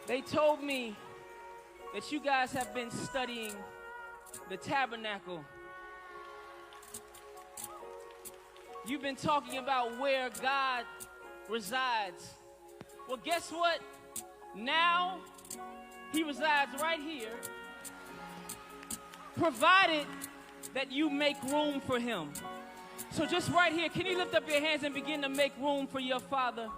They told me that you guys have been studying the tabernacle. You've been talking about where God resides. Well, guess what? Now he resides right here, provided that you make room for him. So just right here, can you lift up your hands and begin to make room for your Father?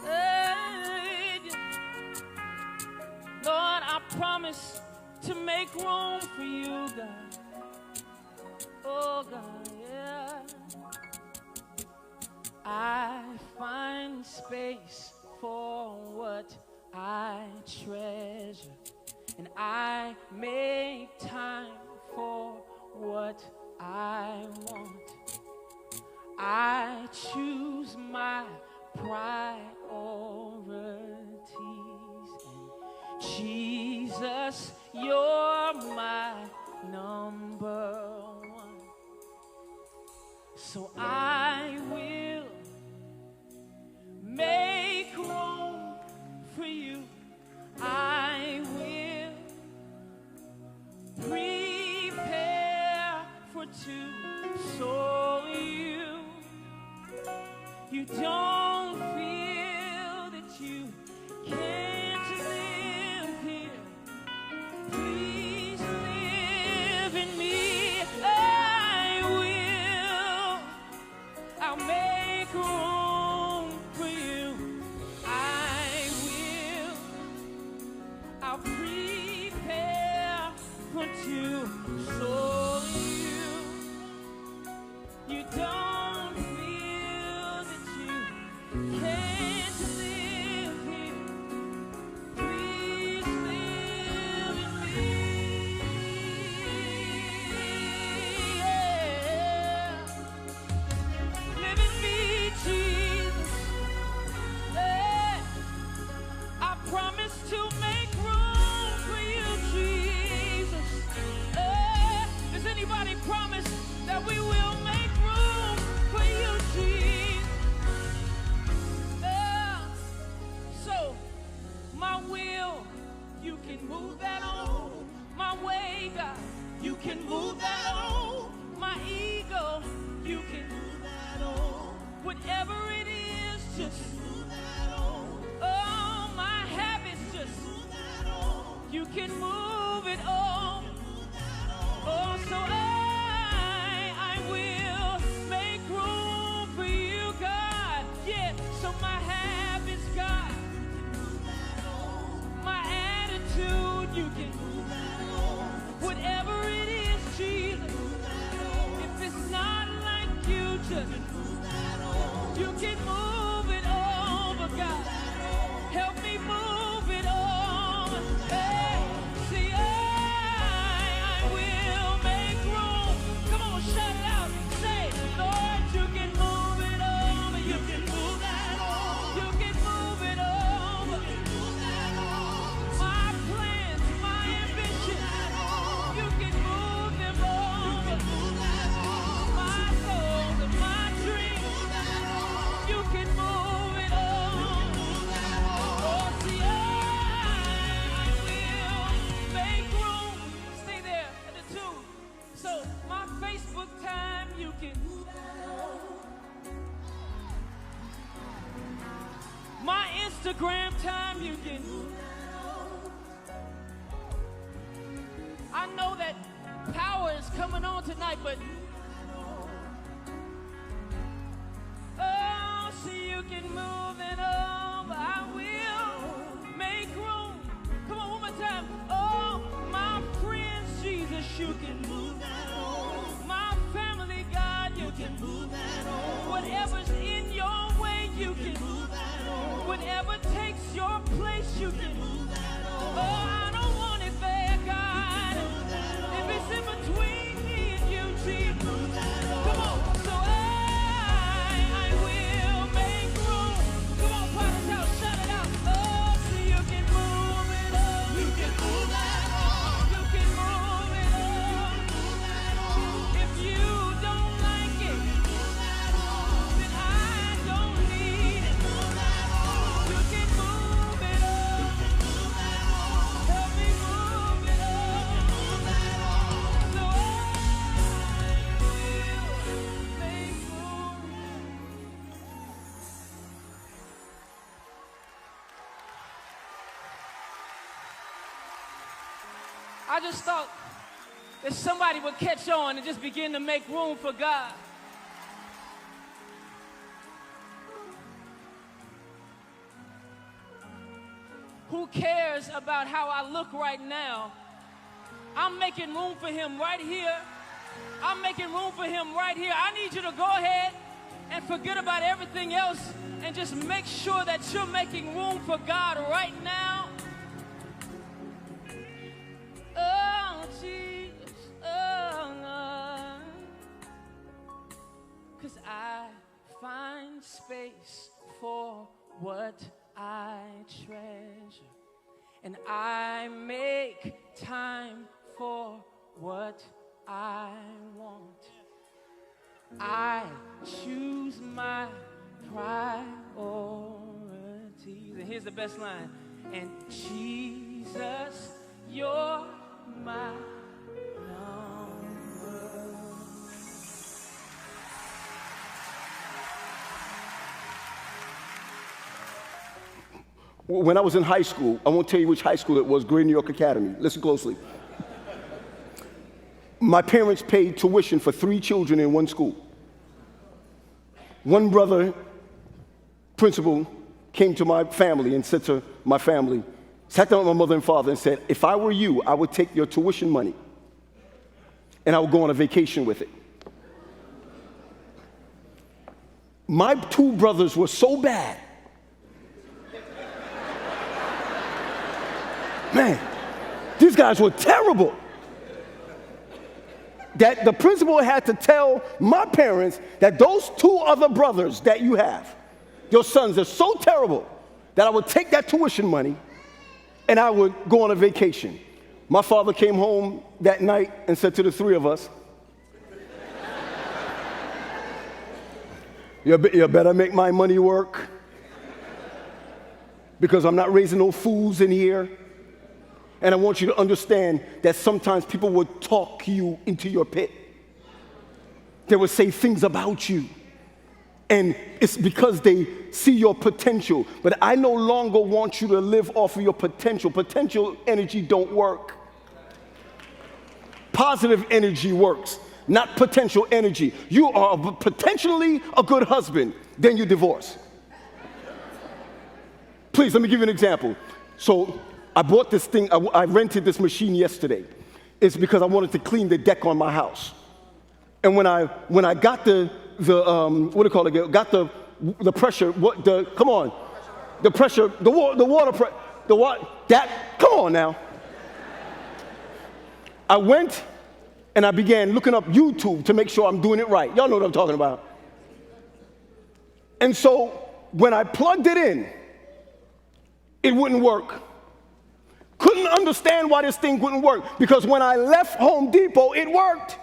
Hey, Lord, I promise to make room for you, God. Oh, God, yeah. I find space for what I treasure, and I make time for what I want. I choose my priorities, and Jesus, you're my number one. So I will make room for you. I will prepare for two, so you don't feel that you can't live here. Please live in me. I'll make room for you. I'll prepare for two, so you don't feel that you can't live here. Please live in me. Yeah. Live in me, Jesus. Yeah. I promise to make room for you, Jesus. Yeah. Does anybody promise that we will make room for you, Jesus? Yeah. So, my will, you can move that on. My way, God, you can move that on. My ego, you can move that on. Whatever it is, just move that on. Oh, my habits, just move that on. You can move it on. Oh, so I will make room for you, God. Yeah, so my habits, God, my attitude, you can move that on. Whatever it is, Jesus, if it's not like you, just you can move it over, God. Help me move it over. Hey, see, I will make room. Come on, shout it out. Say, Lord, you can move it over. You can move that over. You can move it over. You can move that over. My plans, my ambitions, you can move them over. My goals and my dreams, you can move it over. Oh, see, I will make room. Stay there at the two. So, my Facebook time, you can move that over. My Instagram time, you can move that over. I know that power is coming on tonight, but oh, see, you can move it over. I will make room. Come on, one more time. Oh, my friends, Jesus, you can move that on. My family, God, you can move that on. Whatever's in your way, you can move that on. Whatever takes your place, you can move that on. Oh, I don't want it there, God. If it's in between me and you, Jesus, come on. So I will make room. Come on, Potter's House, shout it out. Oh, so you can move it up. You can move that on. You can move it up. If you don't like it, then I don't need it. You can move I just thought that somebody would catch on and just begin to make room for God. Who cares about how I look right now? I'm making room for him right here. I'm making room for him right here. I need you to go ahead and forget about everything else and just make sure that you're making room for God right now. Oh, Jesus. Oh, 'cause I find space for what I treasure, and I make time for what I want. I choose my priorities. And here's the best line. And Jesus, you're my number. When I was in high school, I won't tell you which high school it was, Great New York Academy. Listen closely. My parents paid tuition for 3 children in one school. One brother, principal, came to my family and said to my family, sat down with my mother and father and said, if I were you, I would take your tuition money and I would go on a vacation with it. My 2 brothers were so bad. Man, these guys were terrible. That the principal had to tell my parents that those 2 other brothers that you have, your sons, are so terrible that I would take that tuition money and I would go on a vacation. My father came home that night and said to the 3 of us, you better make my money work because I'm not raising no fools in here. And I want you to understand that sometimes people would talk you into your pit. They would say things about you. And it's because they see your potential. But I no longer want you to live off of your potential. Potential energy don't work. Positive energy works, not potential energy. You are potentially a good husband, then you divorce. Please, let me give you an example. So I bought this thing, I rented this machine yesterday. It's because I wanted to clean the deck on my house. And when I got the what do you call it? Got the pressure, come on. The pressure, the water pressure, come on now. I went and I began looking up YouTube to make sure I'm doing it right. Y'all know what I'm talking about. And so when I plugged it in, it wouldn't work. Couldn't understand why this thing wouldn't work, because when I left Home Depot, it worked.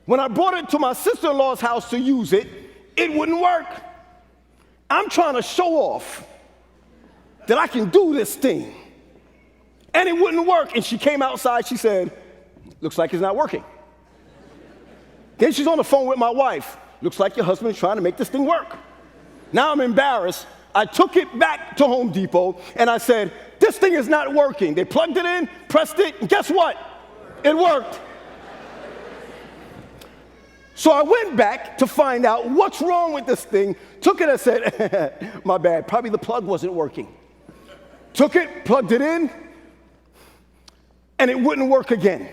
When I brought it to my sister-in-law's house to use it, it wouldn't work. I'm trying to show off that I can do this thing, and it wouldn't work. And she came outside, she said, looks like it's not working. Then she's on the phone with my wife. Looks like your husband's trying to make this thing work. Now I'm embarrassed. I took it back to Home Depot, and I said, this thing is not working. They plugged it in, pressed it, and guess what? It worked. So I went back to find out what's wrong with this thing, took it and said, my bad, probably the plug wasn't working. Took it, plugged it in, and it wouldn't work again.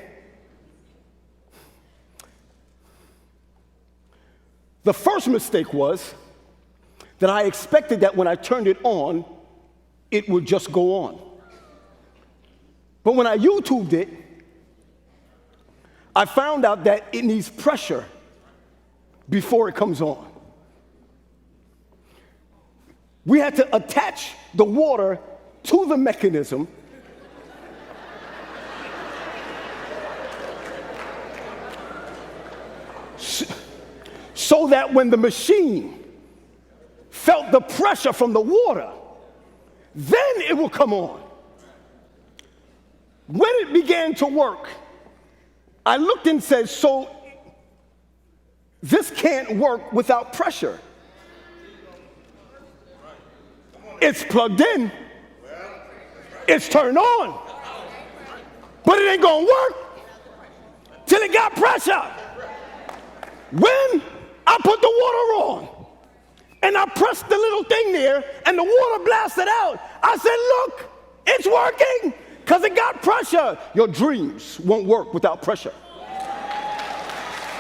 The first mistake was that I expected that when I turned it on, it would just go on. But when I YouTubed it, I found out that it needs pressure before it comes on. We had to attach the water to the mechanism so that when the machine felt the pressure from the water, then it will come on. When it began to work, I looked and said, so this can't work without pressure. It's plugged in. It's turned on. But it ain't gonna work till it got pressure. When I put the water on and I pressed the little thing there and the water blasted out, I said, look, it's working because it got pressure. Your dreams won't work without pressure.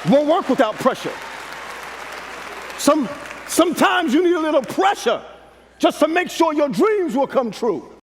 Won't work without pressure. Sometimes you need a little pressure just to make sure your dreams will come true.